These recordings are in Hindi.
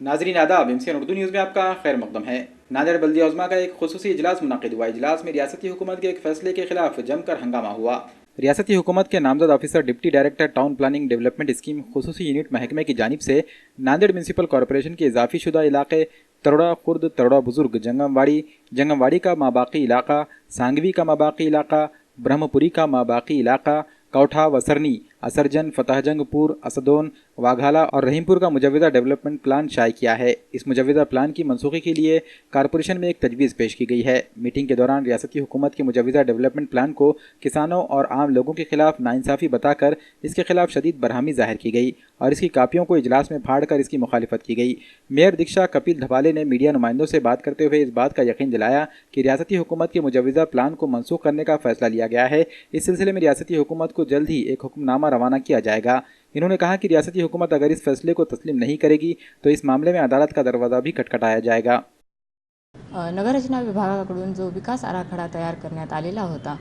नाजरीन आदाब, MCN उर्दू न्यूज़ में आपका खैर मकदम है। नांदेड़ बल्दिया उज़्मा का एक खुसूसी इजलास मुनक़िद हुआ। इजलास में रियासती हुकूमत के एक फैसले के खिलाफ जमकर हंगामा हुआ। रियासती हुकूमत के नामजद officer deputy director town planning development scheme खुसूसी यूनिट महकमे की जानिब से नांदेड़ म्यूनसिपल कॉरपोरेशन के इजाफी शुदा इलाके तरोड़ा खुर्द, तरोड़ा बुजुर्ग, जंगमवाड़ी का माबाकी इलाका, सांगवी का माबाकी इलाका, ब्रह्मपुरी का माबाकी इलाका, कौठा, वसरनी, असरजन, फतहजंगपुर, असदोन, वाघाला और रहीमपुर का मुजव्वदा डेवलपमेंट प्लान शाये किया है। इस मुजव्वदा प्लान की मनसूखी के लिए कारपोरेशन में एक तजवीज़ पेश की गई है। मीटिंग के दौरान रियासती हुकूमत के मुजव्वदा डेवलपमेंट प्लान को किसानों और आम लोगों के खिलाफ नाइंसाफ़ी बताकर इसके खिलाफ शदीद बरहमी जाहिर की गई और इसकी कापियों को इजलास में फाड़ कर इसकी मुखालिफत की गई। मेयर दीक्षा कपिल धपाले ने मीडिया नुमाइंदों से बात करते हुए इस बात का यकीन दिलाया कि रियासती हुकूमत के मुजव्वदा प्लान को मनसूख करने का फैसला लिया गया है। इस सिलसिले में रियासती हुकूमत को जल्द ही एक हुक्मनामा रवाना किया जाएगा। इन्होंने कहा कि रियासती हुकूमत अगर इस फैसले को तस्लीम नहीं करेगी तो इस मामले में अदालत का दरवाजा भी खटखटाया जाएगा। नगररचना विभागाकडून जो विकास आराखडा तयार करण्यात आलेला होता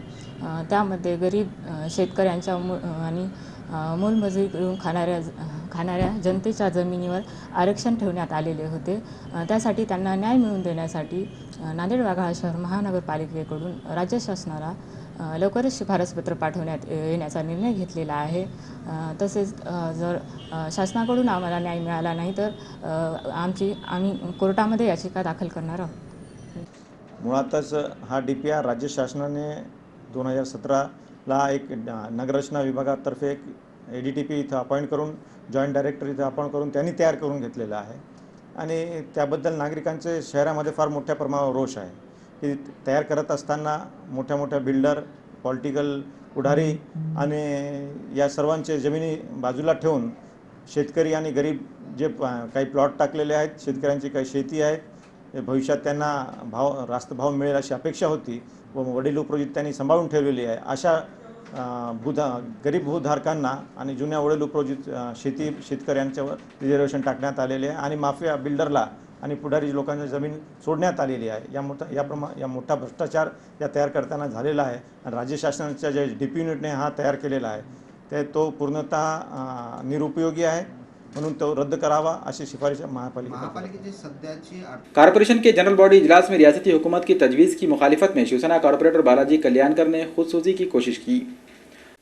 त्यामध्ये गरीब शेतकऱ्यांच्या आणि मोलमजुरी करून खाणाऱ्या जनतेच्या जमिनीवर आरक्षण ठेवण्यात आलेले होते। त्यासाठी त्यांना न्याय मिळवून देण्यासाठी नांदेड वाघाळा शहर महानगरपालिकेकडून राज्य शासनाला लवकरच शिफारसपत्र पाठवण्यात येण्याचा निर्णय घेतलेला आहे। तसेच जर शासनाकडून आम्हाला न्याय मिळाला नाही तर आम्ही कोर्टामध्ये याचिका दाखल करणार आहोत। मुळातच हा DPR राज्य शासनाने 2017ला एक नगररचना विभागातर्फे एक ADTP इथं अपॉइंट करून जॉईंट डायरेक्टर इथं अपॉइंट करून त्यांनी तयार करून घेतलेला आहे आणि त्याबद्दल नागरिकांचे शहरामध्ये फार मोठ्या प्रमाणावर रोष आहे की तयार करत असताना मोठ्या बिल्डर, पॉलिटिकल पुढारी आणि या सर्वांचे जमिनी बाजूला ठेवून शेतकरी आणि गरीब जे काही प्लॉट टाकलेले आहेत, शेतकऱ्यांची काही शेती आहे, भविष्यात त्यांना रास्त भाव मिळेल अशी अपेक्षा होती व वडील उपरोजित त्यांनी सांभाळून ठेवलेली आहे। अशा गरीब भूधारकांना आणि जुन्या वडील उपरोजित शेतकऱ्यांच्यावर रिझर्वेशन टाकण्यात आलेले आहे आणि माफिया बिल्डरला आणि पुढारी लोकांची जमीन सोडण्यात आलेली आहे। या मोठा भ्रष्टाचार या तयार करताना झालेला आहे आणि राज्य शासनाच्या जे DP युनिटने हा तयार केलेला आहे तो पूर्णतः निरुपयोगी आहे, म्हणून तो रद्द करावा अशी सिफारिश महापालिकेची सध्याची। कारपोरेशन के जनरल बॉडी इजलास में रियासती हुकूमत की तजवीज़ की मुखालिफत में शिवसेना कारपोरेटर बालाजी कल्याणकर ने खुदसूसी की कोशिश की।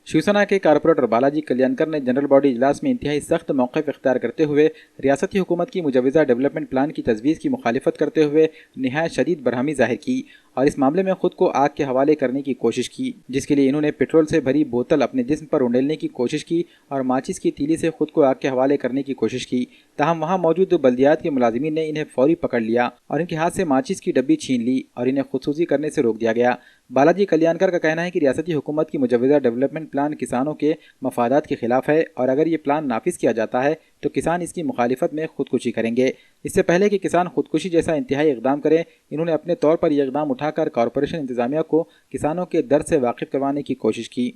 शिवसेना के कारपोरेटर बालाजी कल्याणकर ने जनरल बॉडी इजलास में इंतहाई सख्त मौक़िफ़ इख्तियार करते हुए रियासती हुकूमत की मुजव्वज़ा डेवलपमेंट प्लान की तजवीज़ की मुखालिफत करते हुए नहायत शदीद बरहमी जाहिर की और इस मामले में खुद को आग के हवाले करने की कोशिश की, जिसके लिए इन्होंने पेट्रोल से भरी बोतल अपने जिस्म पर उंडेलने की कोशिश की और माचिस की तीली से खुद को आग के हवाले करने की कोशिश की। ताहम वहाँ मौजूद बल्दियात के मुलाजिमीन ने इन्हें फौरी पकड़ लिया और इनके हाथ से माचिस की डब्बी छीन ली और इन्हें खुदसूसी करने से रोक दिया गया। बालाजी कल्याणकर का कहना है कि रियासती हुकूमत की मुजव्वज़ा डेवलपमेंट प्लान किसानों के मफादात के खिलाफ है और अगर ये प्लान नाफिज किया जाता है तो किसान इसकी मुखालिफत में खुदकुशी करेंगे। इससे पहले कि किसान खुदकुशी जैसा इंतहाई इकदाम करें, इन्होंने अपने तौर पर यह इकदाम उठाकर कॉरपोरेशन इंतजामिया को किसानों के दर्द से वाकिफ करवाने की कोशिश की।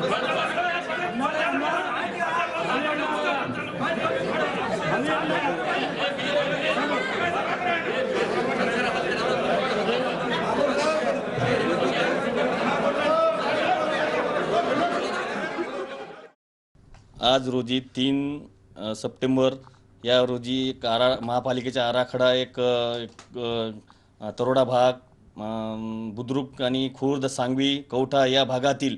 आज रोजी 3 सप्टेंबर या रोजी एक महापालिकेचा आराखडा एक तरोडा भाग, बुद्रुक आणि खुर्द, सांगवी, कौठा या भागातील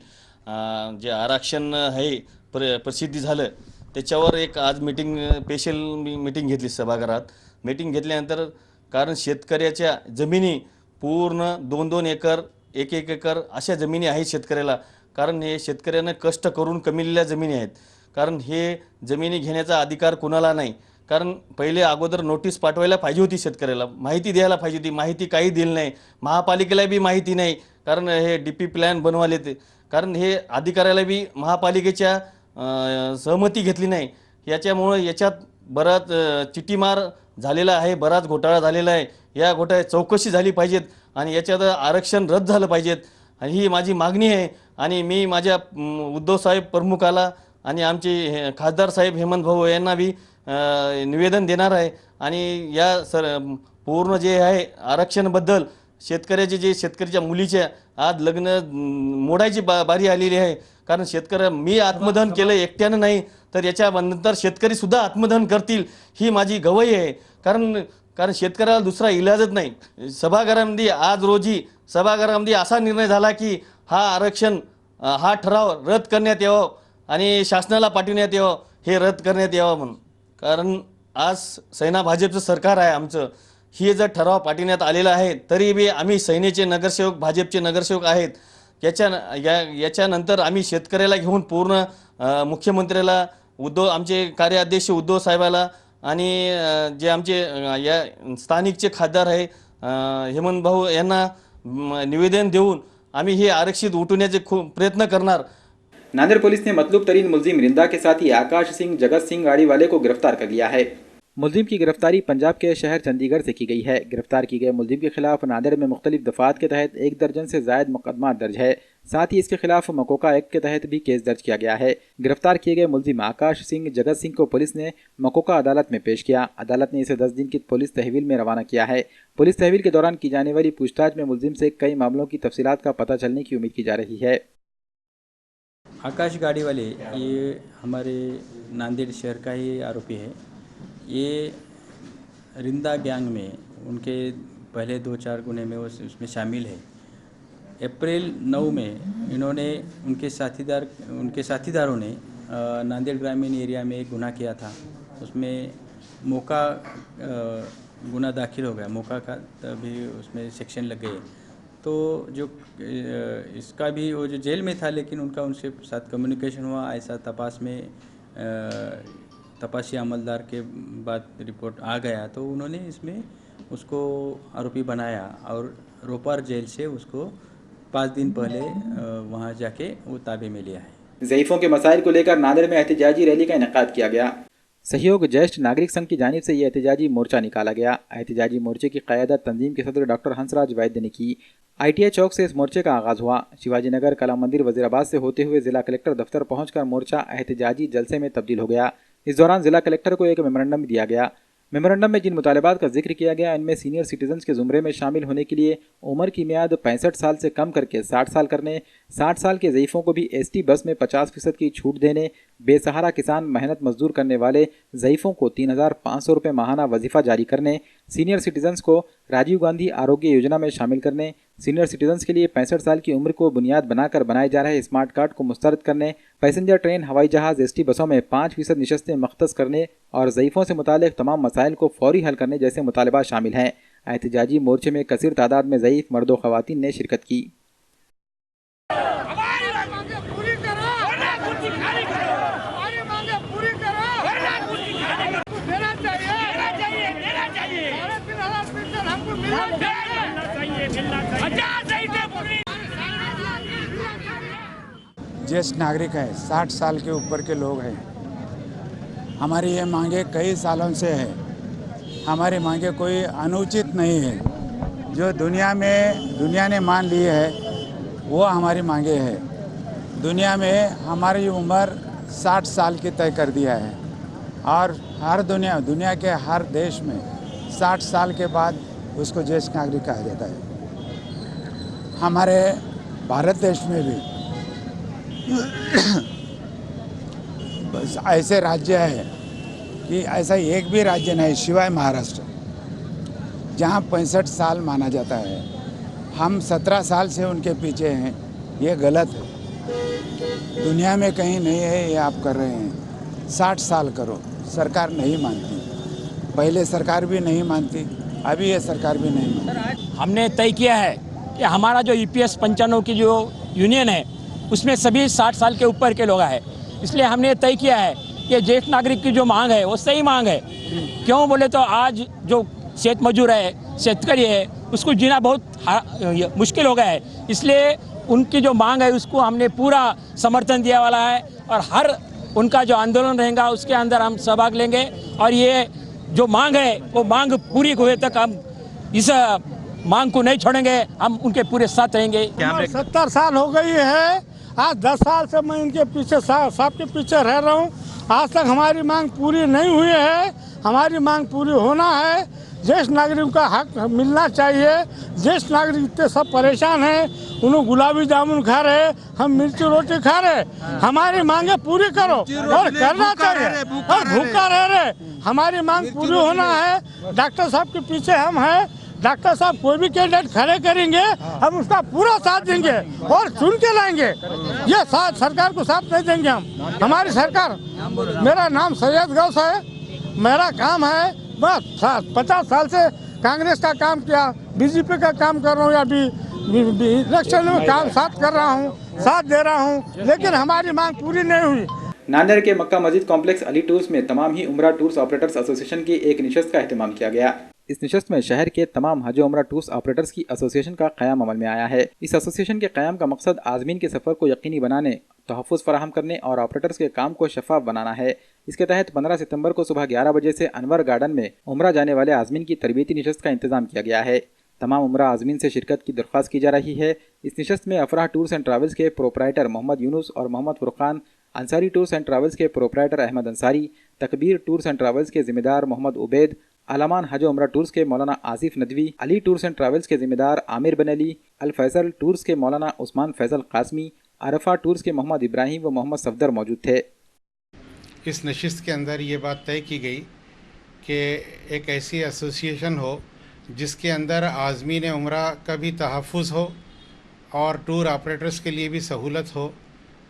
जे आरक्षण आहे प्रसिद्धी झालं त्याच्यावर एक आज स्पेशल मीटिंग घेतली सभागृहात. मीटिंग घेतल्यानंतर कारण शेतकऱ्याच्या जमिनी पूर्ण 2-2 एकर 1-1 एकर अशा जमिनी आहेत शेतकऱ्याला. कारण हे शेतकऱ्यानं कष्ट करून कमविलेल्या जमिनी आहेत. कारण हे जमिनी घेण्याचा अधिकार कुणाला नाही. कारण पहिले अगोदर नोटीस पाठवायला पाहिजे होती, शेतकऱ्याला माहिती द्यायला पाहिजे होती. माहिती काही दिली नाही. महापालिकेला बी माहिती नाही. कारण हे DP प्लॅन बनवाले ते, कारण हे अधिकाऱ्याला बी महापालिकेच्या सहमती घेतली नाही. याच्यामुळे याच्यात बराच चिटीमार झालेला आहे, बराच घोटाळा झालेला आहे. या घोटाळ्यात चौकशी झाली पाहिजेत आणि याच्यात आरक्षण रद्द झालं पाहिजेत. आणि ही माझी मागणी आहे. आणि मी माझ्या उद्धव साहेब प्रमुखाला आणि आमचे खासदार साहेब हेमंत भाऊ यांना बी निवेदन देणार आहे. आणि या पूर्ण जे आहे आरक्षणाबद्दल शेतकऱ्याचे जे शेतकऱ्याच्या मुलीच्या आज लग्न मोडायची बारी आलेली आहे. कारण शेतकऱ्या मी आत्मदहन केलं एकट्यानं नाही, तर याच्यानंतर शेतकरीसुद्धा आत्मदहन करतील ही माझी गवाही आहे. कारण शेतकऱ्याला दुसरा इलाजच नाही. सभागृहामध्ये आज रोजी सभागृहामध्ये असा निर्णय झाला की हा ठराव रद्द करण्यात यावं आणि शासनाला पाठवण्यात यावं, हे रद्द करण्यात यावं म्हणून. कारण आज सेना भाजपचं सरकार आहे आमचं. हे जर ठराव पाठवण्यात आलेला आहे तरी बी आम्ही सेनेचे नगरसेवक, भाजपचे नगरसेवक आहेत. याच्यानंतर आम्ही शेतकऱ्याला घेऊन पूर्ण मुख्यमंत्र्याला, आमचे कार्याध्यक्ष उद्धव साहेबाला आणि जे आमचे या स्थानिकचे खासदार आहे हेमंत भाऊ यांना निवेदन देऊन आम्ही हे आरक्षित उठवण्याचे खूप प्रयत्न करणार. नांदेड़ पुलिस ने मतलूब तरीन मुलजिम रिंदा के साथी आकाश सिंह, जगत सिंह गाड़ी वाले को गिरफ्तार कर लिया है. मुलजिम की गिरफ्तारी पंजाब के शहर चंडीगढ़ से की गई है. गिरफ्तार की गए मुलजिम के खिलाफ नांदेड़ में मुख्तलिफ दफात के तहत 1 दर्जन से जायद मुकदमा दर्ज है. साथ ही इसके खिलाफ मकोका एक्ट के तहत भी केस दर्ज किया गया है. गिरफ्तार किए गए मुलजिम आकाश सिंह, जगत सिंह को पुलिस ने मकोका अदालत में पेश किया. अदालत ने इसे 10 दिन की पुलिस तहवील में रवाना किया है. पुलिस तहवील के दौरान की जाने वाली पूछताछ में मुलजिम से कई मामलों की तफसीलात का पता चलने की उम्मीद की जा रही है. आकाश गाड़ी वाले ये हमारे नांदेड़ शहर का ही आरोपी है. ये रिंदा गैंग में उनके पहले 2-4 गुने में उसमें शामिल है. अप्रैल 9 में इन्होंने उनके साथीदारों ने नांदेड़ ग्रामीण एरिया में एक गुनाह किया था. उसमें मौका गुनाह दाखिल हो गया, मौका का तभी उसमें सेक्शन लग गए. तो जो इसका भी वो जो जेल में था, लेकिन उनके साथ कम्युनिकेशन हुआ. ऐसा तपास में तपाशी अमलदार के बाद रिपोर्ट आ गया तो उन्होंने इसमें उसको आरोपी बनाया और रोपार जेल से उसको 5 दिन पहले वहाँ जाके वो ताबे में लिया है. ज़ईफ़ों के मसाइल को लेकर नांदेड़ में एहतजाजी रैली का इनेकाद किया गया. सहयोग ज्येष्ठ नागरिक संघ की जानिब से यह एहतजाजी मोर्चा निकाला गया. एहतजाजी मोर्चे की क़यादत तंजीम के सदर डॉक्टर हंसराज वैद्य ने की. ITI चौक से इस मोर्चे का आगाज़ हुआ. शिवाजी नगर, कला मंदिर, वजीराबाद से होते हुए जिला कलेक्टर दफ्तर पहुंचकर मोर्चा एहतजाजी जलसे में तब्दील हो गया. इस दौरान जिला कलेक्टर को एक मेमोरेंडम भी दिया गया. मेमोरेंडम में जिन मुतालबात का जिक्र किया गया इनमें सीनियर सिटीजन्स के ज़ुमरे में शामिल होने के लिए उम्र की मियाद 65 साल से कम करके 60 साल करने, 60 साल के ज़ईफ़ों को भी ST बस में 50% की छूट देने, बेसहारा किसान, मेहनत मजदूर करने वाले ज़ईफ़ों को 3,500 रुपये माहाना वजीफ़ा जारी करने, सीनियर सिटीजन्स को राजीव गांधी आरोग्य योजना में शामिल करने, सीनियर सिटीजन्स के लिए 65 साल की उम्र को बुनियाद बनाकर बनाए जा रहे स्मार्ट कार्ड को मुस्तरद करने, पैसेंजर ट्रेन, हवाई जहाज़, ST बसों में 5% नशस्तें मख्तस करने और ज़ईफ़ों से मुतालिक तमाम मसाइल को फौरी हल करने जैसे मुतालबात शामिल हैं. एहतजाजी मोर्चे में कसीर तादाद में ज़ईफ़ मर्द व ख़वातीन ने शिरकत की. ज्येष्ठ नागरिक है, 60 साल के ऊपर के लोग हैं. हमारी ये मांगे कई सालों से है. हमारी मांगे कोई अनुचित नहीं है. जो दुनिया ने मान ली है वो हमारी मांगे है. दुनिया में हमारी उम्र 60 साल की तय कर दिया है और हर दुनिया के हर देश में 60 साल के बाद उसको ज्येष्ठ नागरिक कहा जाता है। हमारे भारत देश में भी बस ऐसे राज्य है कि ऐसा एक भी राज्य नहीं सिवाय महाराष्ट्र जहाँ 65 साल माना जाता है। हम 17 साल से उनके पीछे हैं, ये गलत है। दुनिया में कहीं नहीं है ये आप कर रहे हैं। 60 साल करो, सरकार नहीं मानती, पहले सरकार भी नहीं मानती, अभी ये सरकार भी नहीं मानती। हमने तय किया है कि हमारा जो EPS 95 की जो यूनियन है उसमें सभी 60 साल के ऊपर के लोग हैं। इसलिए हमने तय किया है कि ज्येष्ठ नागरिक की जो मांग है वो सही मांग है। क्यों बोले तो आज जो खेत मजदूर है, शेतकरी है, उसको जीना बहुत मुश्किल हो गया है। इसलिए उनकी जो मांग है उसको हमने पूरा समर्थन दिया वाला है और हर उनका जो आंदोलन रहेगा उसके अंदर हम सहभाग लेंगे और ये जो मांग है वो मांग पूरी हुए तक हम इस मांग को नहीं छोड़ेंगे, हम उनके पूरे साथ रहेंगे। 70 साल हो गई है, आज 10 साल से मैं इनके पीछे सबके पीछे रह रहा हूँ। आज तक हमारी मांग पूरी नहीं हुई है, हमारी मांग पूरी होना है। ज्येष्ठ नागरिकों का हक मिलना चाहिए। ज्येष्ठ नागरिक इतने सब परेशान हैं, उन्होंने गुलाबी जामुन खा रहे, हम मिर्ची रोटी खा रहे। हमारी मांगे पूरी करो और करना चाहिए और भूखा रह रहे। हमारी मांग पूरी होना है। डॉक्टर साहब के पीछे हम हैं। डॉक्टर साहब कोई भी कैंडिडेट खड़े करेंगे हम उसका पूरा साथ देंगे और चुन के लाएंगे। ये साथ सरकार को साथ नहीं देंगे हम। हमारी सरकार, मेरा नाम सैयद गौस है, मेरा काम है बस 50 साल से कांग्रेस का काम किया, बीजेपी का काम कर रहा हूँ या इलेक्शन में काम साथ कर रहा हूँ, साथ दे रहा हूँ, लेकिन हमारी मांग पूरी नहीं हुई। नांदेड़ के मक्का मस्जिद कॉम्प्लेक्स अली टूर्स में तमाम ही उम्रा टूर्स ऑपरेटर्स एसोसिएशन की एक निशस्त का एहतमाम किया गया। इस निशस्त में शहर के तमाम हज उम्रा टूर्स ऑपरेटर्स की एसोसिएशन का क़याम अमल में आया है। इस एसोसिएशन के क़याम का मकसद आज़मीन के सफ़र को यकीनी बनाने, तहफ़्फ़ुज़ फराहम करने और ऑपरेटर्स के काम को शफ़ाफ बनाना है। इसके तहत 15 सितंबर को सुबह 11 बजे से अनवर गार्डन में उम्रा जाने वाले आज़मीन की तरबियती निशस्त का इंतज़ाम किया गया है। तमाम उम्रा आज़मीन से शिरकत की दरख्वास्त की जा रही है। इस निशस्त में अफराह टूर्स एंड ट्रैवल्स के प्रोपराइटर मोहम्मद यूनुस और Mohammad Furqan, Ansari tours and travels के proprietor Ahmad Ansari, Takbir tours and travels के जिम्मेदार मोहम्मद उबैद, अलामान हज उम्रा टूर्स के मौलाना Asif Nadvi, Ali tours and travels के जिम्मेदार आमिर बन अली, अल फैसल टूर्स के मौलाना उस्मान फैसल कासमी, अरफा टूर्स के मोहम्मद इब्राहिम व मोहम्मद सफदर मौजूद थे। इस नशिस्त के अंदर ये बात तय की गई कि एक ऐसी एसोसिएशन हो जिसके अंदर आज़मीन उम्रा का भी तहफ़्फ़ुज़ हो और टूर ऑपरेटर्स के लिए भी सहूलत हो,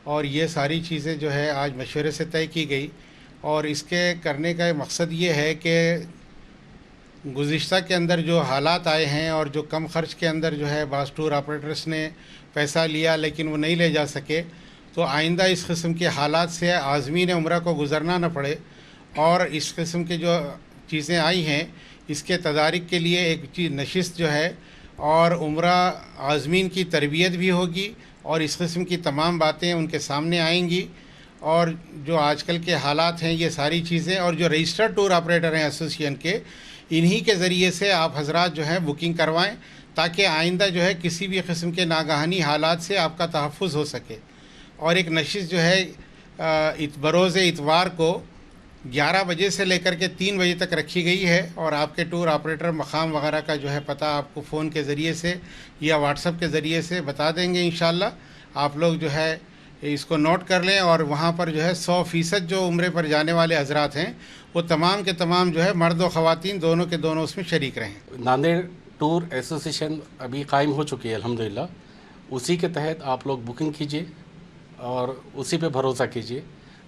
और ये सारी चीज़ें जो है आज मशवरे से तय की गई। और इसके करने का मकसद ये है कि गुज़िश्ता के अंदर जो हालात आए हैं और जो कम ख़र्च के अंदर जो है बाज़ टूर ऑपरेटर्स ने पैसा लिया लेकिन वो नहीं ले जा सके, तो आइंदा इस किस्म के हालात से आज़मीन उम्रा को गुज़रना न पड़े। और इस किस्म के जो चीज़ें आई हैं इसके तदारिक के लिए एक नशिस्त जो है और उम्रा आज़मीन की तरबियत भी होगी और इस किस्म की तमाम बातें उनके सामने आएंगी। और जो आजकल के हालात हैं ये सारी चीज़ें, और जो रजिस्टर्ड टूर ऑपरेटर हैं एसोसिएशन के, इन्हीं के ज़रिए से आप हजरात जो है बुकिंग करवाएं ताकि आइंदा जो है किसी भी किस्म के नागहानी हालात से आपका तहफ़्फ़ुज़ हो सके। और एक नशिस्त जो है बरोज़ इतवार को 11 बजे से लेकर के 3 बजे तक रखी गई है, और आपके टूर ऑपरेटर मकाम वगैरह का जो है पता आपको फ़ोन के ज़रिए से या व्हाट्सएप के ज़रिए से बता देंगे। इंशाल्लाह आप लोग जो है इसको नोट कर लें, और वहाँ पर जो है 100% जो उम्रे पर जाने वाले हजरात हैं वो तमाम के तमाम जो है मर्द और ख़वातीन दोनों के दोनों उसमें शरीक रहें। नांदेड़ टूर एसोसिएशन अभी कायम हो चुकी है अल्हम्दुलिल्लाह। उसी के तहत आप लोग बुकिंग कीजिए और उसी पे भरोसा कीजिए।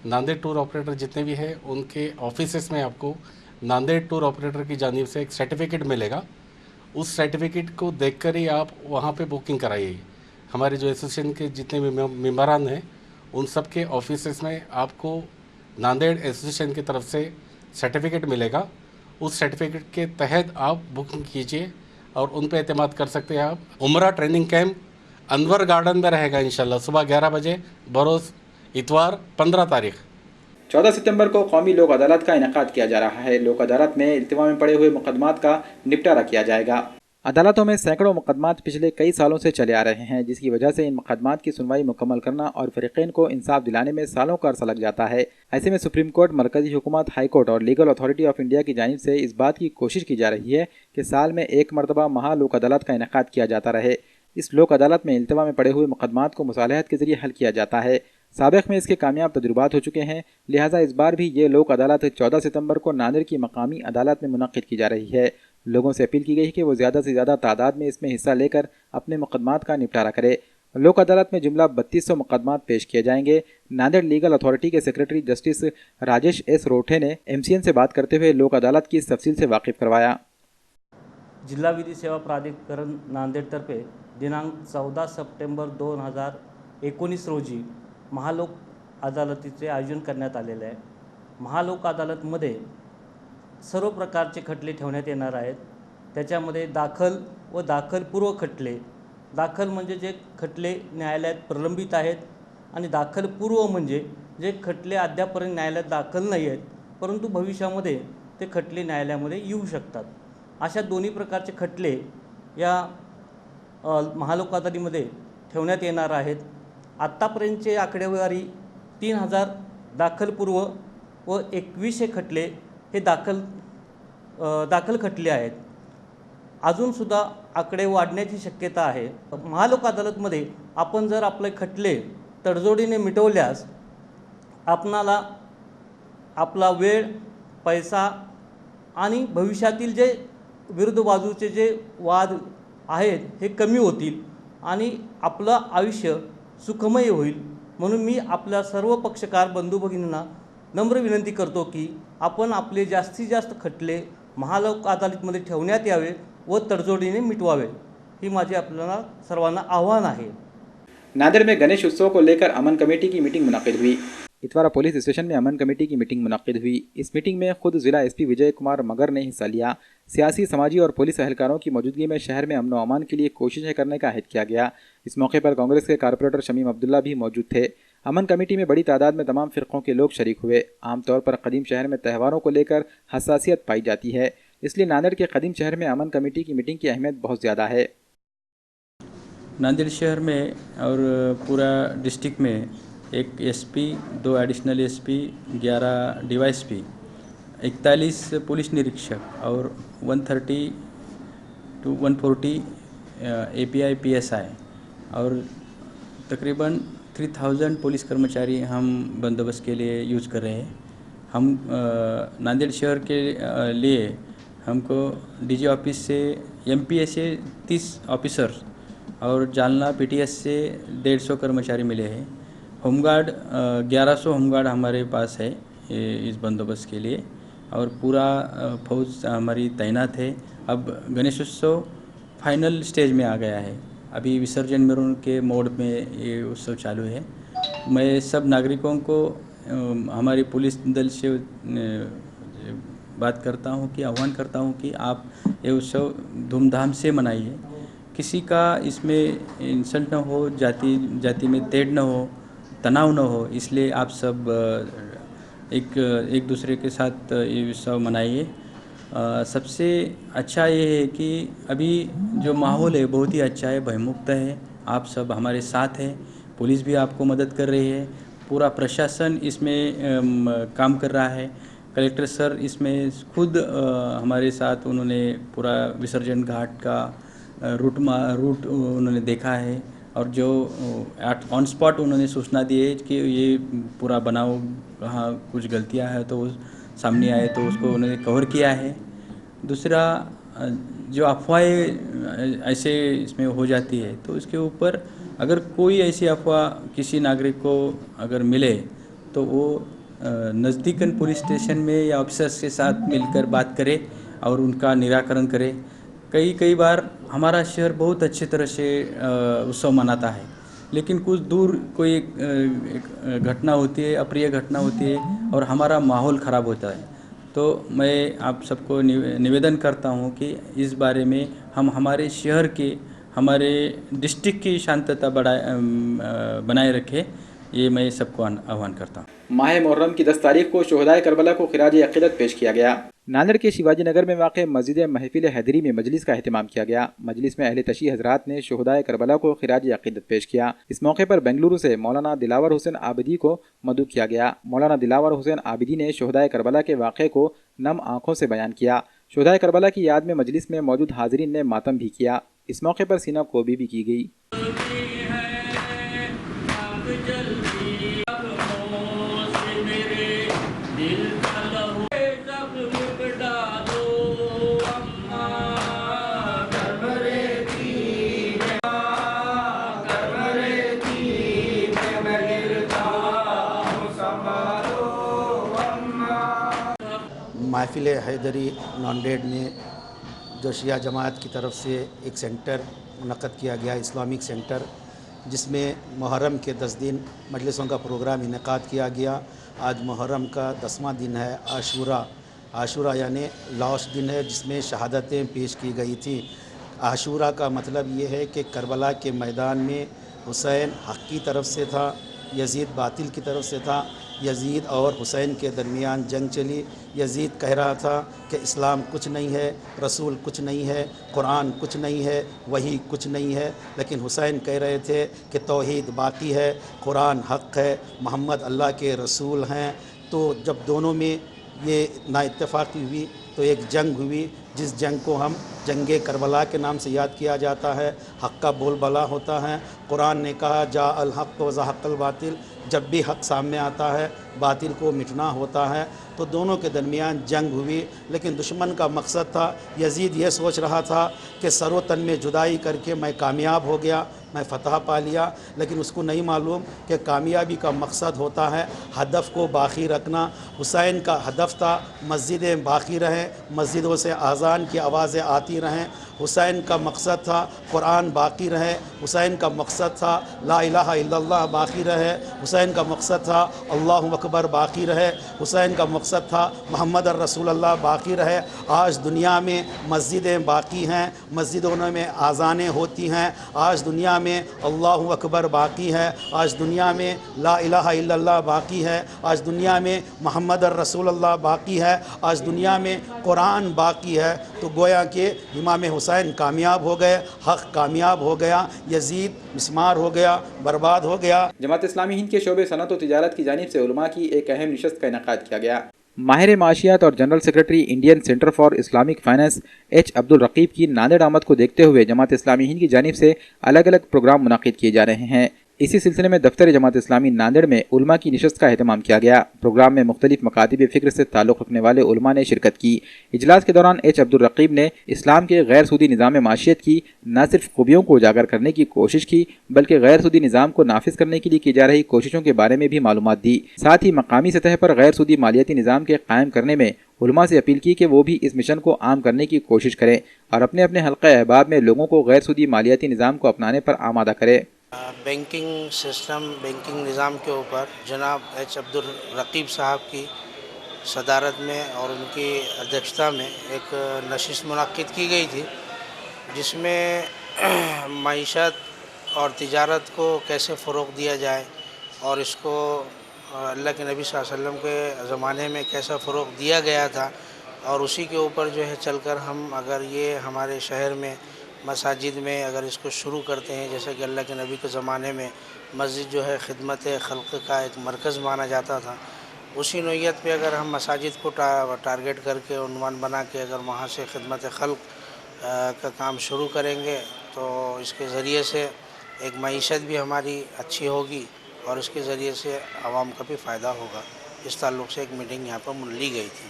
नांदेड़ टूर ऑपरेटर जितने भी हैं उनके ऑफिसेस में आपको नांदेड़ टूर ऑपरेटर की जानिब से एक सर्टिफिकेट मिलेगा। उस सर्टिफिकेट को देखकर ही आप वहाँ पे बुकिंग कराइए। हमारे जो एसोसिएशन के जितने भी मेम्बरान हैं उन सब के ऑफिसेस में आपको नांदेड़ एसोसिएशन की तरफ से सर्टिफिकेट मिलेगा। उस सर्टिफिकेट के तहत आप बुकिंग कीजिए और उन पे एतमाद कर सकते हैं आप। उम्रा ट्रेनिंग कैंप अनवर गार्डन में रहेगा इंशाल्लाह सुबह 11 बजे बरोज़ इतवार 15 तारीख। 14 सितंबर को कौमी लोक अदालत का इनेकाद किया जा रहा है। लोक अदालत में इल्तिवा में पड़े हुए मुकदमात का निपटारा किया जाएगा। अदालतों में सैकड़ों मुकदमात पिछले कई सालों से चले आ रहे हैं, जिसकी वजह से इन मुकदमात की सुनवाई मुकम्मल करना और फरीकैन को इंसाफ दिलाने में सालों का अरसा लग जाता है। ऐसे में सुप्रीम कोर्ट, मरकजी हुकूमत, हाई कोर्ट और लीगल अथॉरिटी ऑफ इंडिया की जानिब से इस बात की कोशिश की जा रही है कि साल में एक मरतबा महालोक अदालत का इनेकाद किया जाता रहे। इस लोक अदालत में इल्तिवा में पड़े हुए मुकदमात को मुसालहत के जरिए हल किया जाता है। साबिक़ में इसके कामयाब तजुर्बात हो चुके हैं, लिहाजा इस बार भी ये लोक अदालत 14 सितंबर को नांदेड़ की मकामी अदालत में मुनक़्क़िद की जा रही है। लोगों से अपील की गई है कि वो ज़्यादा से ज़्यादा तादाद में इसमें हिस्सा लेकर अपने मुकदमात का निपटारा करे। लोक अदालत में जुमला 3200 मुकदमात पेश किए जाएंगे। नांदेड़ लीगल अथॉरिटी के secretary justice Rajesh S Rothe ने MCN से बात करते हुए लोक अदालत की इस तफसील से वाकिफ करवाया। जिल्हा विधी सेवा प्राधिकरण नांदेडतर्फे दिनांक 14 सप्टेंबर 2019 रोजी महालोक अदालतीचे आयोजन करण्यात आलेले आहे। महालोक अदालतमध्ये सर्व प्रकारचे खटले ठेवण्यात येणार आहेत। त्याच्यामध्ये दाखल व दाखलपूर्व खटले, दाखल म्हणजे जे खटले न्यायालयात प्रलंबित आहेत आणि दाखलपूर्व म्हणजे जे खटले अद्यापर्यंत न्यायालयात दाखल नाही आहेत परंतु भविष्यामध्ये ते खटले न्यायालयामध्ये येऊ शकतात। अशा दोन्ही प्रकारचे खटले या महालोक अदालतीमध्ये ठेवण्यात येणार आहेत। आत्तापर्यंतचे आकडेवारी 3000 दाखलपूर्व व 2100 खटले हे दाखल खटले आहेत। अजूनसुद्धा आकडे वाढण्याची शक्यता आहे। महालोक अदालतमध्ये आपण जर आपले खटले तडजोडीने मिटवल्यास आपणाला आपला वेळ, पैसा आणि भविष्यातील जे विरुद्ध बाजूचे जे वाद आहेत हे कमी होतील आणि आपलं आयुष्य सुखमय होईल। म्हणून मी आपल्या सर्व पक्षकार बंधू भगिनींना नम्र विनंती करतो की आपण आपले जास्तीत जास्त खटले महालोक अदालतमध्ये ठेवण्यात यावे व तडजोडीने मिटवावे, ही माझी आपल्याला सर्वांना आव्हान आहे। नांदेड़ में गणेश उत्सव को लेकर अमन कमेटी की मीटिंग मुनक़्क़िद हुई। इतवारा पुलिस स्टेशन में अमन कमेटी की मीटिंग मुनक़्क़िद हुई। इस मीटिंग में खुद जिला SP विजय कुमार मगर ने हिस्सा लिया। सियासी, समाजी और पुलिस एहलकारों की मौजूदगी में शहर में अमन व अमान के लिए कोशिशें करने का अहद किया गया। इस मौके पर कांग्रेस के कारपोरेटर शमीम अब्दुल्ला भी मौजूद थे। अमन कमेटी में बड़ी तादाद में तमाम फ़िरक़ों के लोग शरीक हुए। आमतौर पर कदीम शहर में त्यौहारों को लेकर हसासियत पाई जाती है, इसलिए नांदेड़ के कदीम शहर में अमन कमेटी की मीटिंग की अहमियत बहुत ज़्यादा है। नांदेड़ शहर में और पूरा डिस्ट्रिक्ट में एक SP, 2 additional SP, 11 DYSP, 41 police निरीक्षक और 130 to 140 API PSI और तकरीबन 3000 पुलिस कर्मचारी हम बंदोबस्त के लिए यूज़ कर रहे हैं। हम नांदेड़ शहर के लिए हमको DG ऑफिस से MPA से 30 ऑफिसर और जालना PTS से 150 कर्मचारी मिले हैं। होमगार्ड 1100 होमगार्ड हमारे पास है इस बंदोबस्त के लिए और पूरा फौज हमारी तैनात है। अब गणेशोत्सव फाइनल स्टेज में आ गया है। अभी विसर्जन मेरून के मोड में ये उत्सव चालू है। मैं सब नागरिकों को हमारी पुलिस दल से बात करता हूँ कि आह्वान करता हूँ कि आप ये उत्सव धूमधाम से मनाइए। किसी का इसमें इंसल्ट न हो, जाति में तेड़ न हो, तनाव न हो, इसलिए आप सब एक दूसरे के साथ ये उत्सव मनाइए। सबसे अच्छा ये है कि अभी जो माहौल है बहुत ही अच्छा है, भयमुक्त है। आप सब हमारे साथ हैं, पुलिस भी आपको मदद कर रही है, पूरा प्रशासन इसमें काम कर रहा है। कलेक्टर सर इसमें खुद हमारे साथ उन्होंने पूरा विसर्जन घाट का रूट उन्होंने देखा है और जो ऑन स्पॉट उन्होंने सूचना दी है कि ये पूरा बनाओ, कहाँ कुछ गलतियां है तो सामने आए तो उसको उन्होंने कवर किया है। दूसरा, जो अफवाहें ऐसे इसमें हो जाती है तो इसके ऊपर अगर कोई ऐसी अफवाह किसी नागरिक को अगर मिले तो वो नज़दीकन पुलिस स्टेशन में या ऑफिसर्स के साथ मिलकर बात करे और उनका निराकरण करे। कई बार हमारा शहर बहुत अच्छे तरह से उत्सव मनाता है, लेकिन कुछ दूर कोई एक घटना होती है, अप्रिय घटना होती है और हमारा माहौल ख़राब होता है। तो मैं आप सबको निवेदन करता हूँ कि इस बारे में हम हमारे शहर के, हमारे डिस्ट्रिक्ट की शांतता बनाए रखें, ये मैं सबको आह्वान करता हूँ। माह मुहर्रम की 10 तारीख को शुहदाए करबला को खिराज अक़ीदत पेश किया गया। नांदेड़ के शिवाजी नगर में वाक़ मस्जिद महफिल हैदरी में मजलिस का एहतमाम किया गया। मजलिस में अहले तशी हजरात ने शुहदाए करबला को खिराज अक़ीदत पेश किया। इस मौके पर बेंगलुरु से मौलाना दिलावर हुसैन आबिदी को मदऊ किया गया। मौलाना दिलावर हुसैन आबिदी ने शुहदाए करबला के वाक़े को नम आँखों से बयान किया। शुहदाए करबला की याद में मजलिस में मौजूद हाज़रीन ने मातम भी किया। इस मौके पर सीना कोबी भी की गई। महफिल हैदरी नांदेड़ में जो शिया जमात की तरफ से एक सेंटर मुनक़्क़द किया गया, इस्लामिक सेंटर, जिसमें मुहर्रम के 10 दिन मजलिसों का प्रोग्राम इनेकाद किया गया। आज मुहर्रम का 10वां दिन है। आशूरा यानी लास्ट दिन है, जिसमें शहादतें पेश की गई थी। आशूरा का मतलब ये है कि करबला के मैदान में हुसैन हक़ की तरफ से था, यजीद बातिल की तरफ से था। यजीद और हुसैन के दरमियान जंग चली। यजीद कह रहा था कि इस्लाम कुछ नहीं है, रसूल कुछ नहीं है, कुरान कुछ नहीं है, वही कुछ नहीं है। लेकिन हुसैन कह रहे थे कि तौहीद बाकी है, कुरान हक़ है, मोहम्मद अल्लाह के रसूल हैं। तो जब दोनों में ये नाइत्तेफाक़ी हुई तो एक जंग हुई, जिस जंग को हम जंगे करबला के नाम से याद किया जाता है। हक़ का बोलबाला होता है। कुरान ने कहा जा अल हक़ व ज़हक़ल बातिल, जब भी हक़ सामने आता है बातिल को मिटना होता है। तो दोनों के दरमियान जंग हुई, लेकिन दुश्मन का मकसद था, यजीद ये सोच रहा था कि सरो तन में जुदाई करके मैं कामयाब हो गया, मैं फ़तह पा लिया। लेकिन उसको नहीं मालूम कि कामयाबी का मकसद होता है हदफ़ को बाकी रखना। हुसैन का हदफ़ था मस्जिदें बाकी रहें, मस्जिदों से अज़ान की आवाज़ें आती रहें। हुसैन का मकसद था कुरान बाकी रहे। हुसैन का मकसद था ला इलाहा इल्लल्लाह बाकी रहे। हुसैन का मकसद था अल्लाहु अकबर बाकी रहे। हुसैन का मकसद था मोहम्मद रसूलुल्लाह बाकी रहे। आज दुनिया में मस्जिदें बाकी हैं, मस्जिदों में आज़ानें होती हैं। आज दुनिया में अल्लाहु अकबर बाकी है। आज दुनिया में ला इलाहा इल्लल्लाह बाकी है। आज दुनिया में मोहम्मद रसूलुल्लाह बाकी है। आज दुनिया में कुरान बाकी है। तो गोया के इमाम हुसैन कामयाब हो गए, हक़ कामयाब हो गया, यजीद मिस्मार हो गया, बर्बाद हो गया। जमात इस्लामी हिंद के शोबे सनत और तिजारत की जानिब से उलमा की एक अहम नशस्त का इनेकाद किया गया। माहिर माशियात और general secretary Indian Centre for Islamic Finance H Abdul Raqeeb की नांदेड़ आमद को देखते हुए जमात इस्लामी हिंद की जानिब से अलग अलग प्रोग्राम मुनाकिद किए जा रहे हैं। इसी सिलसिले में दफ्तर जमात इस्लामी नांदेड़ में उलमा की नशस्त का एहतमाम किया गया। प्रोग्राम में मुख्तलिफ मकातिब फ़िक्र से ताल्लुक़ रखने वाले उलमा ने शिरकत की। इजलास के दौरान एच अब्दुल रकीब ने इस्लाम के गैर सूदी निज़ाम माशियत की न सिर्फ खूबियों को उजागर करने की कोशिश की, बल्कि गैर सूदी निज़ाम को नाफिज करने के लिए की जा रही कोशिशों के बारे में भी मालूमात दी। साथ ही मकामी सतह पर गैर सूदी मालियाती निज़ाम के कायम करने में उलमा से अपील की कि वो भी इस मिशन को आम करने की कोशिश करें और अपने अपने हल्क़े अहबाब में लोगों को गैर सूदी मालियाती निज़ाम को अपनाने पर आमादा करें। बैंकिंग सिस्टम, बैंकिंग निज़ाम के ऊपर जनाब एच अब्दुल रकीब साहब की सदारत में और उनकी अध्यक्षता में एक नशिस्त मुनक़्क़िद की गई थी, जिसमें मईशत और तिजारत को कैसे फ़रोग़ दिया जाए और इसको अल्लाह के नबी सल्लल्लाहु अलैहि वसल्लम के ज़माने में कैसा फ़रोग़ दिया गया था, और उसी के ऊपर जो है चलकर हम अगर ये हमारे शहर में मसाजिद में अगर इसको शुरू करते हैं, जैसे कि अल्लाह के नबी के ज़माने में मस्जिद जो है खिदमत खल्क़ का एक मरकज़ माना जाता था, उसी नोयत पे अगर हम मसाजिद को टारगेट करके उन्वान बना के अगर वहाँ से खिदमत खल्क़ का काम शुरू करेंगे तो इसके ज़रिए से एक मईशत भी हमारी अच्छी होगी और इसके ज़रिए से आवाम का भी फ़ायदा होगा। इस ताल्लुक़ से एक मीटिंग यहाँ पर ली गई थी।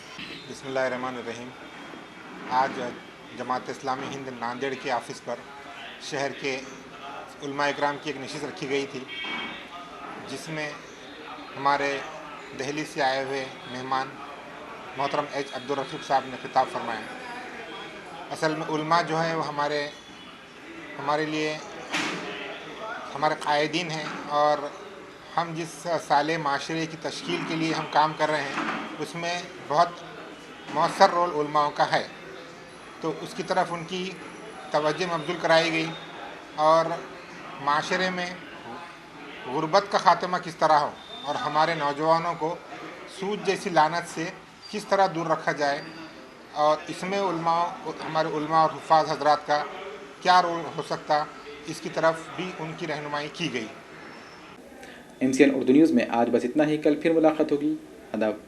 बिस्मिल्लाहिर्रहमानिर्रहीम। आज जमात इस्लामी हिंद नांदेड़ के ऑफ़िस पर शहर के उलमा इकराम की एक नशिस्त रखी गई थी, जिसमें हमारे दिल्ली से आए हुए मेहमान मोहतरम एच अब्दुल रकीब साहब ने खिताब फरमाया। असल में उलमा जो है वो हमारे लिए हमारे कायदीन हैं, और हम जिस साले माशरे की तश्कील के लिए हम काम कर रहे हैं उसमें बहुत मौसर रोल उलमाओं का है। तो उसकी तरफ उनकी तवज्जो मबज़ूल कराई गई और माशरे में गुर्बत का ख़ात्मा किस तरह हो और हमारे नौजवानों को सूद जैसी लानत से किस तरह दूर रखा जाए, और इसमें हमारे उलमा और हुफ़ाज़ हजरात का क्या रोल हो सकता, इसकी तरफ भी उनकी रहनुमाई की गई। MCN उर्दू न्यूज़ में आज बस इतना ही। कल फिर मुलाकात होगी। अदब।